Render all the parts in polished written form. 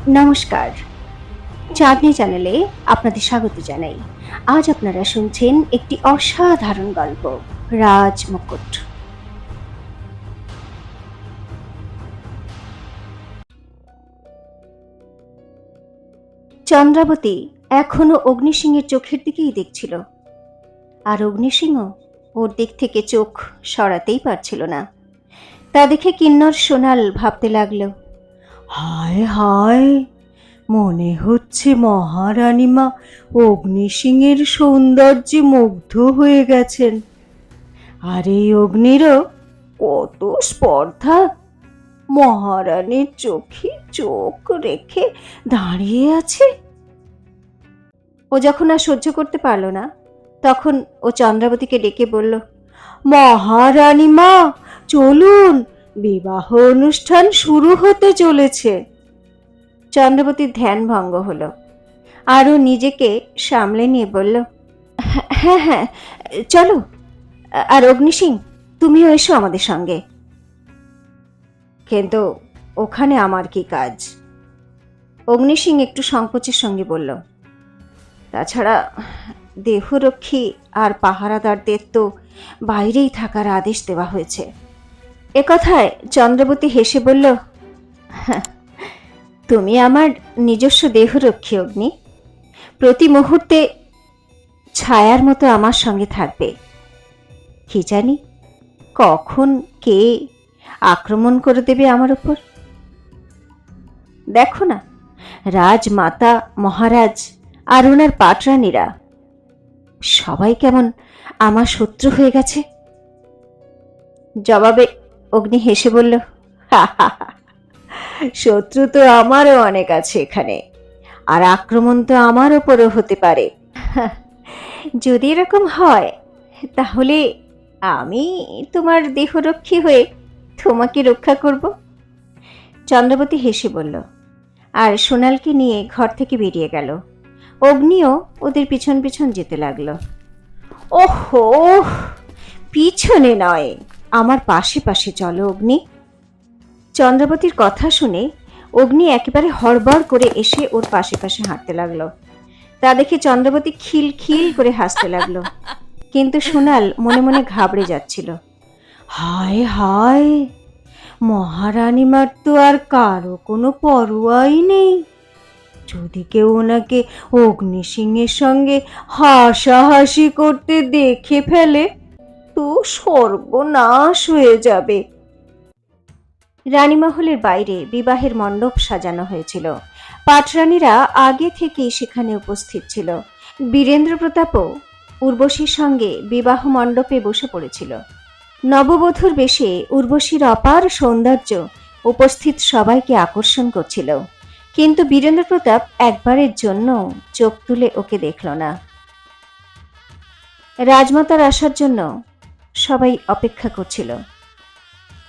নমস্কার, চাঁদনি চ্যানেলে আপনাদের স্বাগত জানাই। আজ আপনারা শুনছেন একটি অসাধারণ গল্প, রাজমুকুট। চন্দ্রাবতী এখনো অগ্নিসিংহের চোখের দিকেই দেখছিল, আর অগ্নিসিংহ ওর দিক থেকে চোখ সরাতেই পারছিল না। তা দেখে কিন্নর সোনাল ভাবতে লাগলো, হায় হায়, মনে হচ্ছে মহারানীমা অগ্নিসিংহের সৌন্দর্যে মুগ্ধ হয়ে গেছেন। আর এই অগ্নিরও কত স্পর্ধা, মহারানীর চোখে চোখ রেখে দাঁড়িয়ে আছে। ও যখন আর সহ্য করতে পারল না, তখন ও চন্দ্রাবতীকে ডেকে বলল, মহারানীমা চলুন, বিবাহ অনুষ্ঠান শুরু হতে চলেছে। চন্দ্রাবতীর ধ্যান ভঙ্গ হলো, আর ও নিজেকে সামলে নিয়ে বলল, হ্যাঁ হ্যাঁ চলো, আর অগ্নিসিং তুমিও এসো আমাদের সঙ্গে। কিন্তু ওখানে আমার কি কাজ? অগ্নিসিং একটু সংকোচের সঙ্গে বলল, তাছাড়া দেহরক্ষী আর পাহারাদারদের তো বাইরেই থাকার আদেশ দেওয়া হয়েছে। একথায় চন্দ্রাবতী হেসে বলল, তুমি আমার নিজস্ব দেহরক্ষী অগ্নি, প্রতি মুহূর্তে ছায়ার মতো আমার সঙ্গে থাকবে। কি জানি কখন কে আক্রমণ করে দেবে আমার উপর। দেখো না, রাজমাতা, মহারাজ আর ওনার পাটরানীরা সবাই কেমন আমার শত্রু হয়ে গেছে। জবাবে অগ্নি হেসে বলল, শত্রু তো আমারও অনেক আছে এখানে, আর আক্রমণ তো আমার ওপরও হতে পারে। যদি এরকম হয় তাহলে আমি তোমার দেহরক্ষী হয়ে তোমাকে রক্ষা করব। চন্দ্রাবতী হেসে বলল, আর সোনালকে নিয়ে ঘর থেকে বেরিয়ে গেল। অগ্নিও ওদের পিছন পিছন যেতে লাগলো। ওহো, পিছনে নয়, আমার পাশে পাশে চলো অগ্নি। চন্দ্রাবতীর কথা শুনে অগ্নি একেবারে হড়বড় করে এসে ওর পাশে পাশে হাঁটতে লাগলো। তা দেখে চন্দ্রাবতী খিল খিল করে হাসতে লাগলো, কিন্তু সোনাল মনে মনে ঘাবড়ে যাচ্ছিল। হায় হায়, মহারানীমার তো আর কারো কোনো পরোয়াই নেই। যদি কেউ ওনাকে অগ্নিসিংহের সঙ্গে হাসাহাসি করতে দেখে ফেলে তো সর্বনাশ হয়ে যাবে। রানীমহলের বাইরে বিবাহের মণ্ডপ সাজানো হয়েছিল। পাটরানীরা আগে থেকেই সেখানে উপস্থিত ছিল। বীরেন্দ্র প্রতাপও উর্বশীর সঙ্গে বিবাহ মণ্ডপে বসে পড়েছিল। নববধূর বেশে উর্বশীর অপার সৌন্দর্য উপস্থিত সবাইকে আকর্ষণ করছিল, কিন্তু বীরেন্দ্র প্রতাপ একবারের জন্য চোখ তুলে ওকে দেখল না। রাজমাতার আসার জন্য সবাই অপেক্ষা করছিল,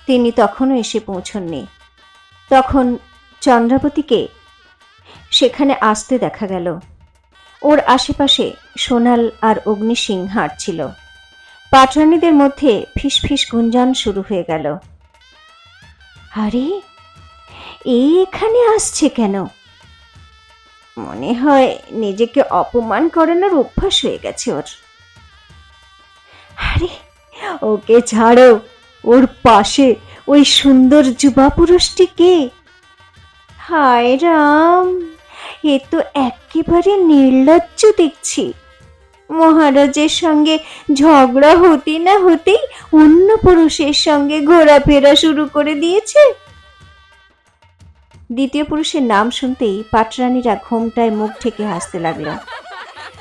তিনি তখনও এসে পৌঁছননি। তখন চন্দ্রাবতীকে সেখানে আসতে দেখা গেল। ওর আশেপাশে সোনাল আর অগ্নিসিং হাঁটছিল। পাটরানীদের মধ্যে ফিসফিস গুঞ্জন শুরু হয়ে গেল, আরে এই এখানে আসছে কেন? মনে হয় নিজেকে অপমান করানোর অভ্যাস হয়ে গেছে ওর। আরে ওকে ছাড়ো, ওর পাশে ওই সুন্দর যুবা পুরুষটি কে? হায় রাম, এ তো একেবারে নির্লজ্জ দেখছি। মহারাজের সঙ্গে ঝগড়া হতে না হতেই অন্য পুরুষের সঙ্গে ঘোরাফেরা শুরু করে দিয়েছে। দ্বিতীয় পুরুষের নাম শুনতেই পাটরানীরা ঘোমটায় মুখ ঢেকে হাসতে লাগলো।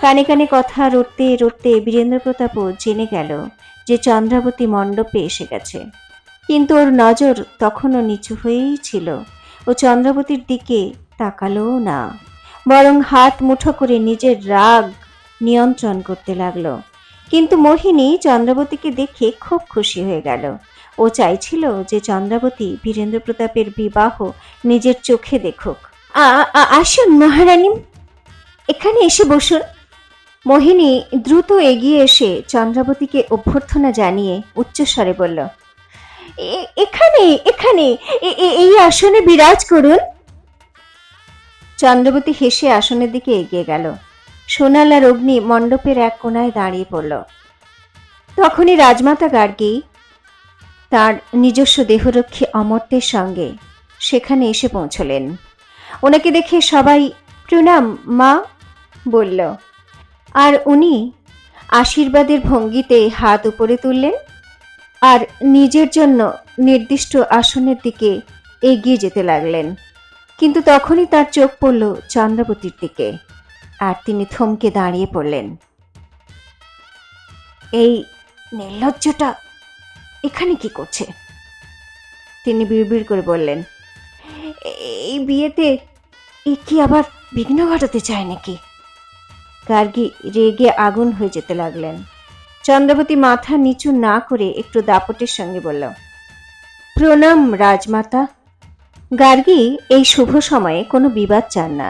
কানে কানে কথা রটতে রটতে বীরেন্দ্র প্রতাপও জেনে গেল যে চন্দ্রাবতী মণ্ডপে এসে গেছে, কিন্তু ওর নজর তখনও নিচু হয়েই ছিল। ও চন্দ্রাবতীর দিকে তাকালোও না, বরং হাত মুঠো করে নিজের রাগ নিয়ন্ত্রণ করতে লাগলো। কিন্তু মোহিনী চন্দ্রাবতীকে দেখে খুব খুশি হয়ে গেল। ও চাইছিল যে চন্দ্রাবতী বীরেন্দ্র প্রতাপের বিবাহ নিজের চোখে দেখুক। আসুন মহারানী, এখানে এসে বসুন। মোহিনী দ্রুত এগিয়ে এসে চন্দ্রাবতীকে অভ্যর্থনা জানিয়ে উচ্চস্বরে বলল, এখানে এখানে এই আসনে বিরাজ করুন। চন্দ্রবতী হেসে আসনের দিকে এগিয়ে গেল। সোনাল আর অগ্নি মণ্ডপের এক কোণায় দাঁড়িয়ে পড়ল। তখনই রাজমাতা গার্গী তার নিজস্ব দেহরক্ষী অমর্ত্যের সঙ্গে সেখানে এসে পৌঁছলেন। ওনাকে দেখে সবাই প্রণাম মা বলল, আর উনি আশীর্বাদের ভঙ্গিতে হাত উপরে তুললেন আর নিজের জন্য নির্দিষ্ট আসনের দিকে এগিয়ে যেতে লাগলেন। কিন্তু তখনই তার চোখ পড়ল চন্দ্রাবতীর দিকে, আর তিনি থমকে দাঁড়িয়ে পড়লেন। এই নির্লজ্জটা এখানে কি করছে? তিনি বিড়বিড় করে বললেন, এই বিয়েতে এ কি আবার বিঘ্ন ঘটাতে চায় নাকি? গার্গী রেগে আগুন হয়ে যেতে লাগলেন। চন্দ্রাবতী মাথা নিচু না করে একটু দাপটের সঙ্গে বলল, প্রণাম রাজমাতা। গার্গী এই শুভ সময়ে কোনো বিবাদ চান না,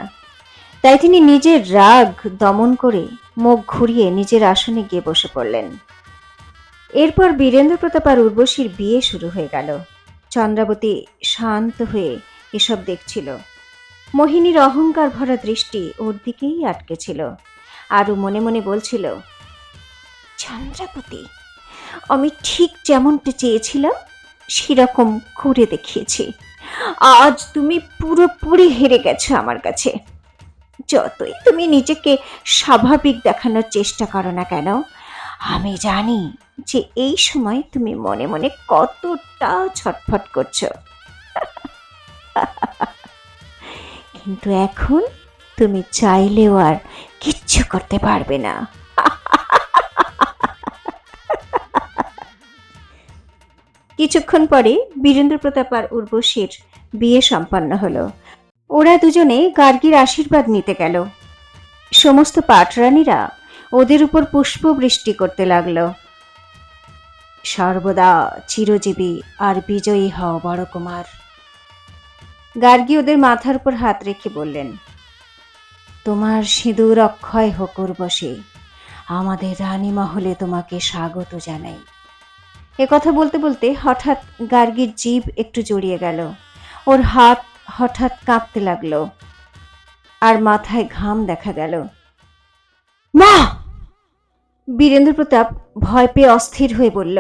তাই তিনি নিজের রাগ দমন করে মুখ ঘুরিয়ে নিজের আসনে গিয়ে বসে পড়লেন। এরপর বীরেন্দ্র প্রতাপ আর উর্বশীর বিয়ে শুরু হয়ে গেল। চন্দ্রাবতী শান্ত হয়ে এসব দেখছিল। মোহিনীর অহংকার ভরা দৃষ্টি ওর দিকেই আটকে ছিল। আরও মনে মনে বলছিল, চন্দ্রাবতী, আমি ঠিক যেমনটা চেয়েছিলাম সেরকম করে দেখিয়েছি। আজ তুমি পুরোপুরি হেরে গেছো আমার কাছে। যতই তুমি নিজেকে স্বাভাবিক দেখানোর চেষ্টা করো না কেন, আমি জানি যে এই সময় তুমি মনে মনে কতটা ছটফট করছো। কিন্তু এখন তুমি চাইলেও আর কিচ্ছু করতে পারবে না। কিছুক্ষণ পরে বীরেন্দ্র প্রতাপ আর উর্বশীর বিয়ে সম্পন্ন হলো। ওরা দুজনে গার্গীর আশীর্বাদ নিতে গেল। সমস্ত পাটরানীরা ওদের উপর পুষ্পবৃষ্টি করতে লাগলো। সর্বদা চিরজীবী আর বিজয়ী হও বড় কুমার। গার্গী ওদের মাথার উপর হাত রেখে বললেন, তোমার সিঁদুর অক্ষয় হোক উর্বশী, আমাদের রানী মহলে তোমাকে স্বাগত জানাই। এ কথা বলতে বলতে হঠাৎ গার্গীর জিভ একটু জড়িয়ে গেল। ওর হাত হঠাৎ কাঁপতে লাগলো আর মাথায় ঘাম দেখা গেল। মা! বীরেন্দ্র প্রতাপ ভয় পেয়ে অস্থির হয়ে বলল,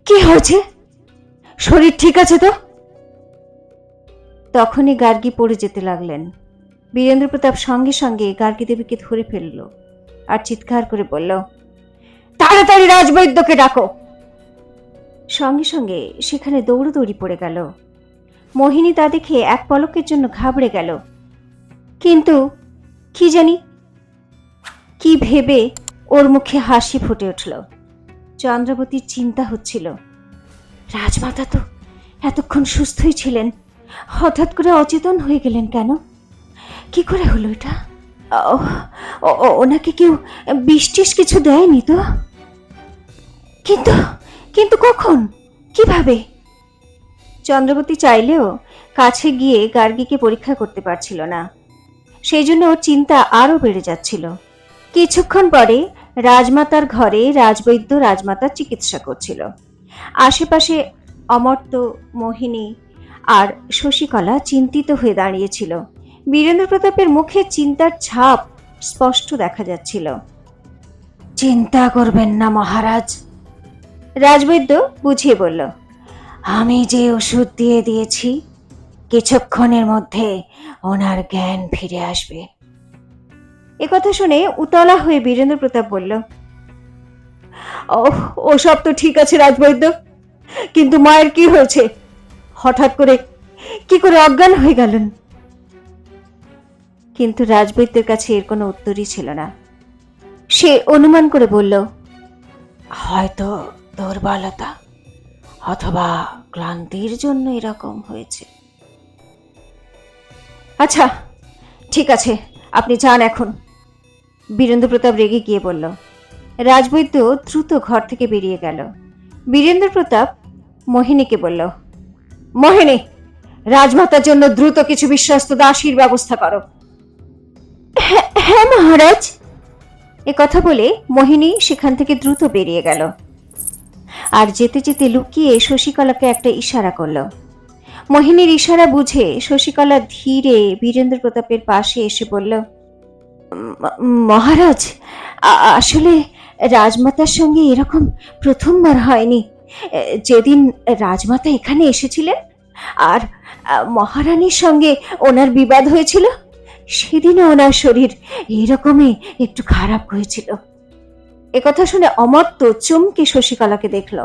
কি হয়েছে? শরীর ঠিক আছে তো? তখনই গার্গী পড়ে যেতে লাগলেন। বীরেন্দ্র প্রতাপ সঙ্গে সঙ্গে গার্গী দেবীকে ধরে ফেলল আর চিৎকার করে বলল, তাড়াতাড়ি রাজবৈদ্যকে ডাকো। সঙ্গে সঙ্গে সেখানে দৌড়দৌড়ি পড়ে গেল। মোহিনী তা দেখে এক পলকের জন্য ঘাবড়ে গেল, কিন্তু কি জানি কি ভেবে ওর মুখে হাসি ফুটে উঠল। চন্দ্রাবতীর চিন্তা হচ্ছিল, রাজমাতা তো এতক্ষণ সুস্থই ছিলেন, হঠাৎ করে অচেতন হয়ে গেলেন কেন? কি করে হলো এটা? ওনাকে কেউ বিষ কিছু দেয়নি তো? কিন্তু কিন্তু কখন, কিভাবে? চন্দ্রাবতী চাইলেও কাছে গিয়ে গার্গীকে পরীক্ষা করতে পারছিল না। সেই জন্য ওর চিন্তা আরো বেড়ে যাচ্ছিল। কিছুক্ষণ পরে রাজমাতার ঘরে রাজবৈদ্য রাজমাতার চিকিৎসা করছিল। আশেপাশে অমর্ত্য, মোহিনী আর শশীকলা চিন্তিত হয়ে দাঁড়িয়েছিল। বীরেন্দ্র প্রতাপের মুখে চিন্তার ছাপ স্পষ্ট দেখা যাচ্ছিল। চিন্তা করবেন না মহারাজ, রাজবৈদ্য বুঝিয়ে বলল, আমি যে ওষুধ দিয়ে দিয়েছি কিছুক্ষণের মধ্যে ওনার জ্ঞান ফিরে আসবে। একথা শুনে উতলা হয়ে বীরেন্দ্র প্রতাপ বলল, ওসব তো ঠিক আছে রাজবৈদ্য, কিন্তু মায়ের কি হয়েছে? হঠাৎ করে কি করে অজ্ঞান হয়ে গেলেন? কিন্তু রাজবৈদ্যের কাছে এর কোনো উত্তরই ছিল না। সে অনুমান করে বলল, হয়তো দুর্বলতা অথবা ক্লান্তির জন্য এরকম হয়েছে। আচ্ছা ঠিক আছে, আপনি যান এখন, বীরেন্দ্র প্রতাপ রেগে গিয়ে বলল। রাজবৈদ্য দ্রুত ঘর থেকে বেরিয়ে গেল। বীরেন্দ্র প্রতাপ মোহিনীকে বলল, মোহিনী, রাজমাতার জন্য দ্রুত কিছু বিশ্বস্ত দাসীর ব্যবস্থা করো। হ্যাঁ মহারাজ। এ কথা বলে মোহিনী সেখান থেকে দ্রুত বেরিয়ে গেল আর যেতে যেতে লুকিয়ে শশীকলাকে একটা ইশারা করল। মোহিনীর ইশারা বুঝে শশীকলা ধীরে বীরেন্দ্র প্রতাপের পাশে এসে বলল, মহারাজ, আসলে রাজমাতার সঙ্গে এরকম প্রথমবার হয়নি। যেদিন রাজমাতা এখানে এসেছিলেন আর মহারানীর সঙ্গে ওনার বিবাদ হয়েছিল, সেদিনও ওনার শরীর এরকমই একটু খারাপ হয়েছিল। একথা শুনে অমর্ত্য চমকে শশীকলাকে দেখল।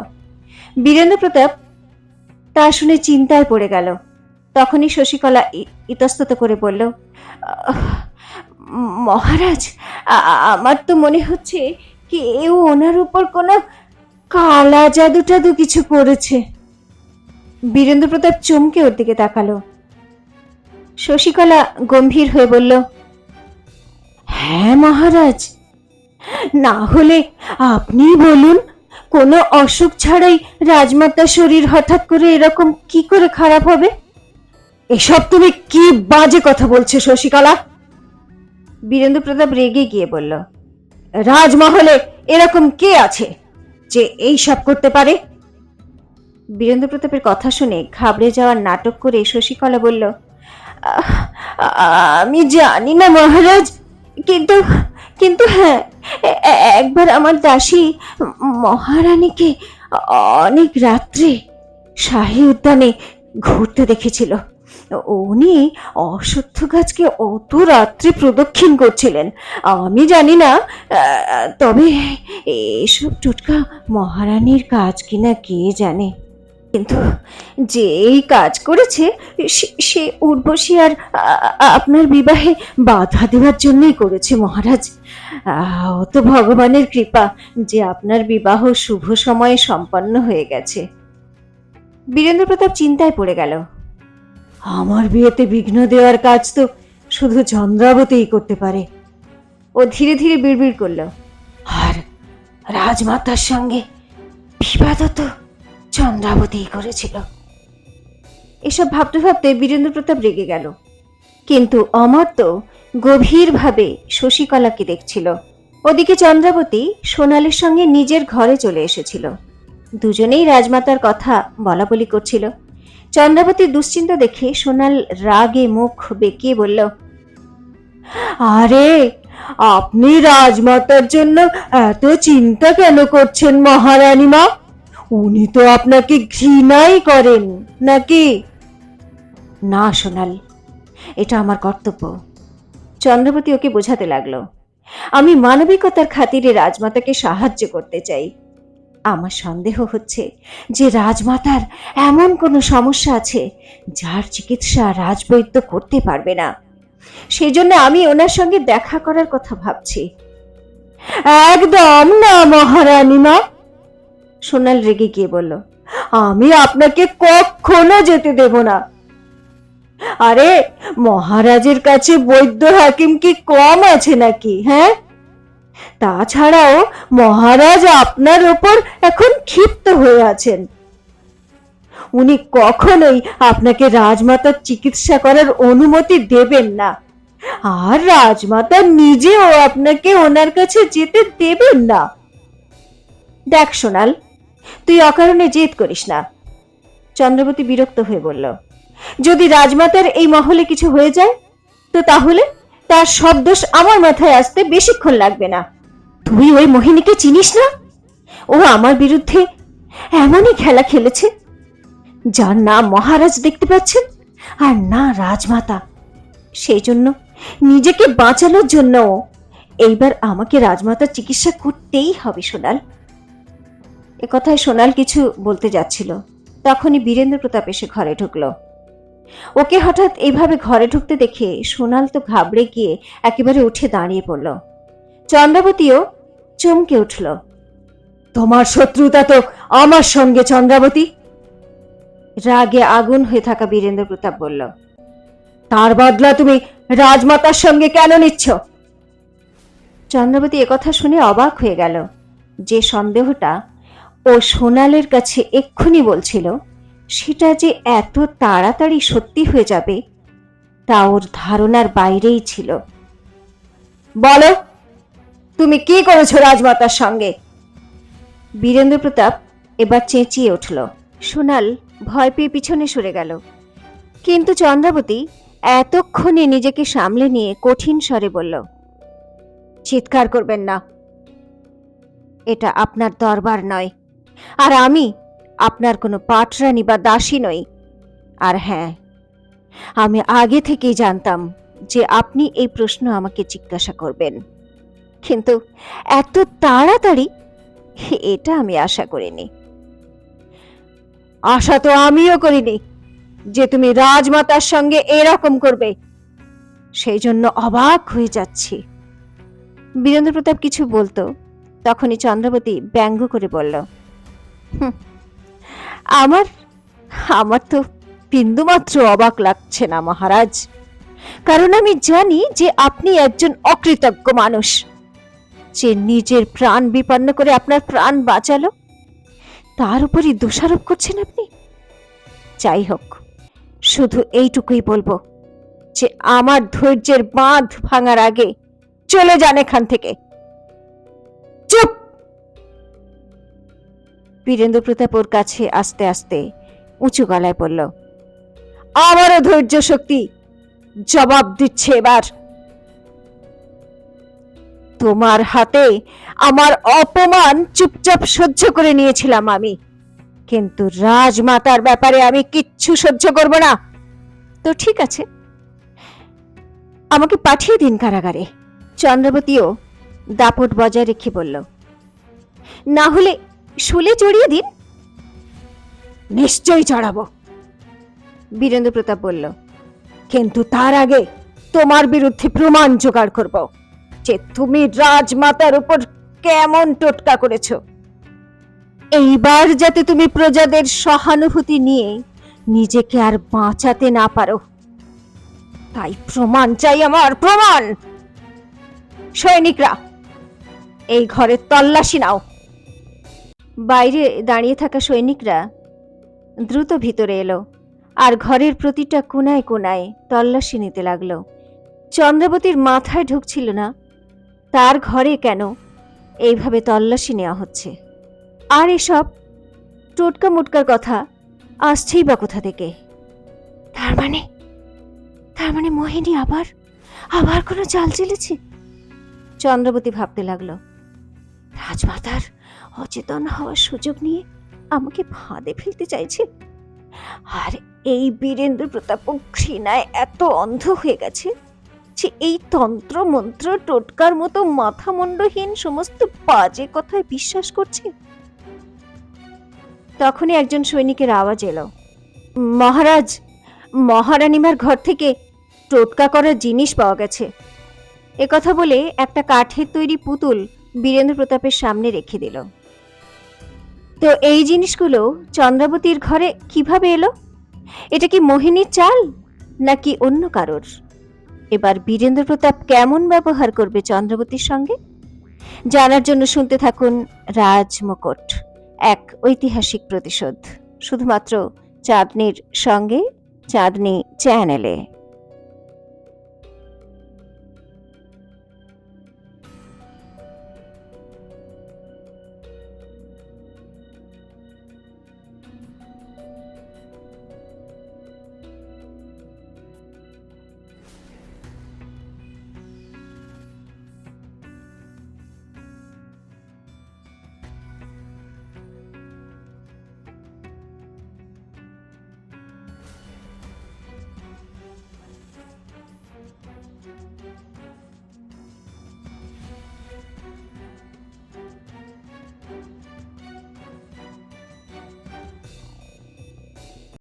বীরেন্দ্র প্রতাপ তা শুনে চিন্তায় পড়ে গেল। তখনই শশীকলা ইতস্তত করে বলল, মহারাজ, আমার তো মনে হচ্ছে কেউ ওনার উপর কোনো কালা জাদু টাদু কিছু করেছে। বীরেন্দ্র প্রতাপ চমকে ওর দিকে তাকালো। শশীকলা গম্ভীর হয়ে বলল, হ্যাঁ মহারাজ, না হলে আপনি বলুন, কোনো অসুখ ছাড়াই রাজমাতার শরীর হঠাৎ করে এরকম কি করে খারাপ হবে? এসব তুমি কি বাজে কথা বলছো শশীকলা? বীরেন্দ্র প্রতাপ রেগে গিয়ে বলল, রাজমহলে এরকম কে আছে যে এই সব করতে পারে? বীরেন্দ্র প্রতাপের কথা শুনে ঘাবড়ে যাওয়ার নাটক করে শশীকলা বলল, আমি জানি না মহারাজ, কিন্তু কিন্তু হ্যাঁ, একবার আমার দাসী মহারানীকে অনেক রাত্রে শাহী উদ্যানে ঘুরতে দেখেছিল। উনি অশ্বত্থ গাছকে অত রাত্রে প্রদক্ষিণ করছিলেন। আমি জানি না, তবে এসব টোটকা মহারানীর কাজ কিনা কে জানে, কিন্তু যে এই কাজ করেছে সে উর্বশী আর আপনার বিবাহে বাধা দেওয়ার জন্যই করেছে মহারাজ। ও তো ভগবানের কৃপা যে আপনার বিবাহ শুভ সময়ে সম্পন্ন হয়ে গেছে। বীরেন্দ্র প্রতাপ চিন্তায় পড়ে গেল। আমার বিয়েতে বিঘ্ন দেওয়ার কাজ তো শুধু চন্দ্রাবতীই করতে পারে। ও ধীরে ধীরে বিড়বিড় করল, আর রাজমাতার সঙ্গে বিবাদও তো চন্দ্রাবতীই করেছিল। এসব ভাবতে ভাবতে বীরেন্দ্র প্রতাপ রেগে গেল, কিন্তু অমর্ত্য গভীরভাবে শশীকলাকে দেখছিল। ওদিকে চন্দ্রাবতী সোনালের সঙ্গে নিজের ঘরে চলে এসেছিল। দুজনেই রাজমাতার কথা বলা বলি করছিল। চন্দ্রাবতীর দুশ্চিন্তা দেখে সোনাল রাগে মুখ বেঁকিয়ে বলল, আরে, আপনি রাজমাতার জন্য এত চিন্তা কেন করছেন মহারানী মা? উনি তো আপনাকে ঘৃণাই করেন নাকি? না সোনাল, এটা আমার কর্তব্য। চন্দ্রবতী ওকে বোঝাতে লাগলো, আমি মানবিকতার খাতিরে রাজমাতাকে সাহায্য করতে চাই। আমার সন্দেহ হচ্ছে যে রাজমাতার এমন কোনো সমস্যা আছে যার চিকিৎসা রাজবৈদ্য করতে পারবে না। সেজন্য আমি ওনার সঙ্গে দেখা করার কথা ভাবছি। একদম না মহারানী মা, সোনাল রেগে গিয়ে বলল, আমি আপনাকে কখনো যেতে দেব না। আরে, মহারাজের কাছে বৈদ্য হাকিম কি কম আছে নাকি? হ্যাঁ, তাছাড়াও মহারাজ আপনার ওপর এখন ক্ষিপ্ত হয়ে আছেন। উনি কখনোই আপনাকে রাজমাতার চিকিৎসা করার অনুমতি দেবেন না, আর রাজমাতা নিজেও আপনাকে ওনার কাছে যেতে দেবেন না। দেখ সোনাল, তুই অকারণে জেদ করিস না। চন্দ্রবতী বিরক্ত হয়ে বলল, যদি রাজমাতার এই মহলে কিছু হয়ে যায় তো তাহলে তার সব দোষ আমার মাথায় আসতে বেশিক্ষণ লাগবে না। তুই ওই মোহিনীকে চিনিস না? ও আমার বিরুদ্ধে এমনই খেলা খেলেছে যার না মহারাজ দেখতে পাচ্ছেন আর না রাজমাতা। সেই জন্য নিজেকে বাঁচানোর জন্য এইবার আমাকে রাজমাতার চিকিৎসা করতেই হবে সোনাল। একথায় সোনাল কিছু বলতে যাচ্ছিল, তখনই বীরেন্দ্র প্রতাপ এসে ঘরে ঢুকলো। ওকে হঠাৎ এইভাবে ঘরে ঢুকতে দেখে সোনাল তো ঘাবড়ে গিয়ে একেবারে উঠে দাঁড়িয়ে পড়ল। চন্দ্রাবতীও চমকে উঠল। তোমার শত্রুতা তো আমার সঙ্গে চন্দ্রাবতী। রাগে আগুন হয়ে থাকা বীরেন্দ্র প্রতাপ বলল, তার বদলা তুমি রাজমাতার সঙ্গে কেন নিচ্ছ? চন্দ্রাবতী একথা শুনে অবাক হয়ে গেল। যে সন্দেহটা ও সোনালের কাছে এক্ষুনি বলছিল সেটা যে এত তাড়াতাড়ি সত্যি হয়ে যাবে তা ওর ধারণার বাইরেই ছিল। বলো, তুমি কি করেছো রাজমাতার সঙ্গে? বীরেন্দ্র প্রতাপ এবার চেঁচিয়ে উঠল। সোনাল ভয় পেয়ে পিছনে সরে গেল। কিন্তু চন্দ্রাবতী এতক্ষণে নিজেকে সামলে নিয়ে কঠিন স্বরে বলল, চিৎকার করবেন না, এটা আপনার দরবার নয়, আর আমি আপনার কোনো পাটরানী বা দাসী নই। আর হ্যাঁ, আমি আগে থেকেই জানতাম যে আপনি এই প্রশ্ন আমাকে জিজ্ঞাসা করবেন, কিন্তু এত তাড়াতাড়ি এটা আমি আশা করিনি। আশা তো আমিও করিনি যে তুমি রাজমাতার সঙ্গে এরকম করবে, সেই জন্য অবাক হয়ে যাচ্ছি। বীরেন্দ্র প্রতাপ কিছু বলতো, তখনই চন্দ্রাবতী ব্যঙ্গ করে বলল, "হুঁ, আমার আমার তো বিন্দুমাত্র অবাক লাগছে না মহারাজ, কারণ আমি জানি যে আপনি একজন অকৃতজ্ঞ মানুষ, যে নিজের প্রাণ বিপন্ন করে আপনার প্রাণ বাঁচালো, তার উপরই দোষারোপ করছেন আপনি। যাই হোক, শুধু এইটুকুই বলবো যে আমার ধৈর্যের বাঁধ ভাঙার আগে চলে যান এখান থেকে।" চুপ! বীরেন্দ্র প্রতাপ ওর কাছে আস্তে আস্তে উঁচু গলায় বলল, আমারও ধৈর্য শক্তি জবাব দিচ্ছে এবার। তোমার হাতে আমার অপমান চুপচাপ সহ্য করে নিয়েছিলাম আমি, কিন্তু রাজমাতার ব্যাপারে আমি কিচ্ছু সহ্য করব না। তো ঠিক আছে, আমাকে পাঠিয়ে দিন কারাগারে। চন্দ্রাবতীও দাপট বজায় রেখে বলল, না হলে শুলে চড়িয়ে দিন। নিশ্চয়ই চড়াবো, বীরেন্দ্র প্রতাপ বলল, কিন্তু তার আগে তোমার বিরুদ্ধে প্রমাণ জোগাড় করব যে তুমি রাজমাতার উপর কেমন টোটকা করেছ। এইবার যাতে তুমি প্রজাদের সহানুভূতি নিয়ে নিজেকে আর বাঁচাতে না পারো, তাই প্রমাণ চাই আমার, প্রমাণ। সৈনিকরা, এই ঘরে তল্লাশি নাও। বাইরে দাঁড়িয়ে থাকা সৈনিকরা দ্রুত ভিতরে এলো আর ঘরের প্রতিটা কোনায় কোনায় তল্লাশি নিতে লাগলো। চন্দ্রাবতীর মাথায় ঢুকছিল না তার ঘরে কেন এইভাবে তল্লাশি নেওয়া হচ্ছে, আর এসব টোটকা মোটকার কথা আসছেই বা কোথা থেকে। তার মানে মোহিনী আবার আবার কোনো চাল চেলেছে, চন্দ্রাবতী ভাবতে লাগলো। রাজমাতার অচেতন হওয়ার সুযোগ নিয়ে আমাকে ফাঁদে ফেলতে চাইছে, আর এই বীরেন্দ্র প্রতাপ ঘৃণায় এত অন্ধ হয়ে গেছে যে এই তন্ত্র মন্ত্র টোটকার মতো মাথা মুন্ডহীন সমস্ত বাজে কথায় বিশ্বাস করছে। তখনই একজন সৈনিকের আওয়াজ এলো, মহারাজ, মহারানীমার ঘর থেকে টোটকা করার জিনিস পাওয়া গেছে। একথা বলে একটা কাঠের তৈরি পুতুল বীরেন্দ্র প্রতাপের সামনে রেখে দিল। তো এই জিনিসগুলো চন্দ্রাবতীর ঘরে কিভাবে এলো? এটা কি মোহিনীর চাল নাকি অন্য কারোর? এবার বীরেন্দ্র প্রতাপ কেমন ব্যবহার করবে চন্দ্রাবতীর সঙ্গে, জানার জন্য শুনতে থাকুন রাজমুকুট, এক ঐতিহাসিক প্রতিশোধ, শুধুমাত্র চাঁদনীর সঙ্গে, চাঁদনী চ্যানেলে।